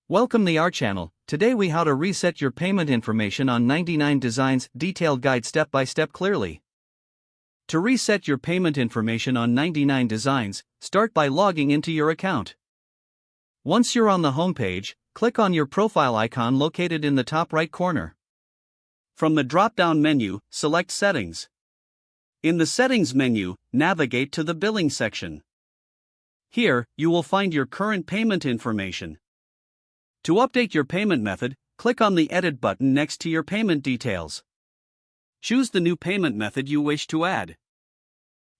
Welcome to our channel. Today we how to reset your payment information on 99 Designs detailed guide step by step clearly. To reset your payment information on 99 Designs, start by logging into your account. Once you're on the home page, click on your profile icon located in the top right corner. From the drop-down menu, select Settings. In the Settings menu, navigate to the Billing section. Here, you will find your current payment information. To update your payment method, click on the Edit button next to your payment details. Choose the new payment method you wish to add.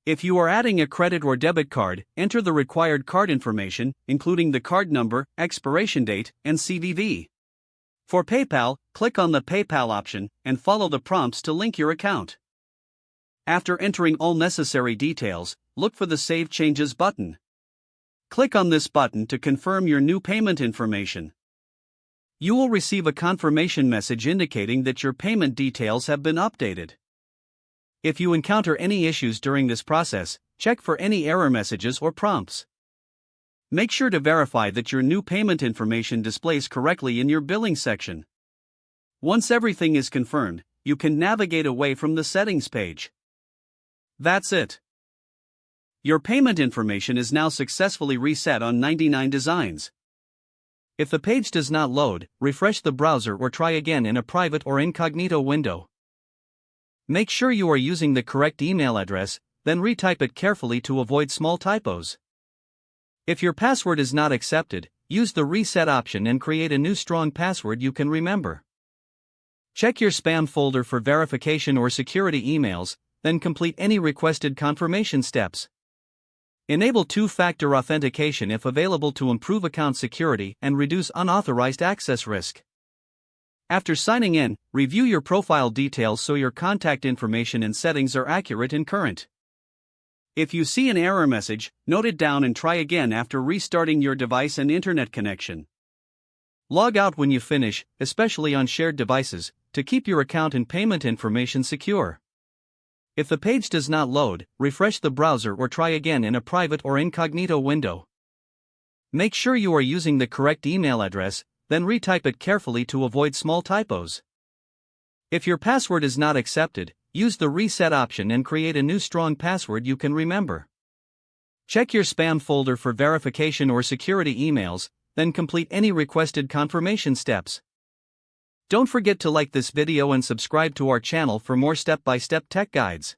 If you are adding a credit or debit card, enter the required card information, including the card number, expiration date, and CVV. For PayPal, click on the PayPal option and follow the prompts to link your account. After entering all necessary details, look for the Save Changes button. Click on this button to confirm your new payment information. You will receive a confirmation message indicating that your payment details have been updated. If you encounter any issues during this process, check for any error messages or prompts. Make sure to verify that your new payment information displays correctly in your billing section. Once everything is confirmed, you can navigate away from the settings page. That's it. Your payment information is now successfully reset on 99 Designs. If the page does not load, refresh the browser or try again in a private or incognito window. Make sure you are using the correct email address, then retype it carefully to avoid small typos. If your password is not accepted, use the reset option and create a new strong password you can remember. Check your spam folder for verification or security emails, then complete any requested confirmation steps. Enable two-factor authentication if available to improve account security and reduce unauthorized access risk. After signing in, review your profile details so your contact information and settings are accurate and current. If you see an error message, note it down and try again after restarting your device and internet connection. Log out when you finish, especially on shared devices, to keep your account and payment information secure. If the page does not load, refresh the browser or try again in a private or incognito window. Make sure you are using the correct email address, then retype it carefully to avoid small typos. If your password is not accepted, use the reset option and create a new strong password you can remember. Check your spam folder for verification or security emails, then complete any requested confirmation steps. Don't forget to like this video and subscribe to our channel for more step-by-step tech guides.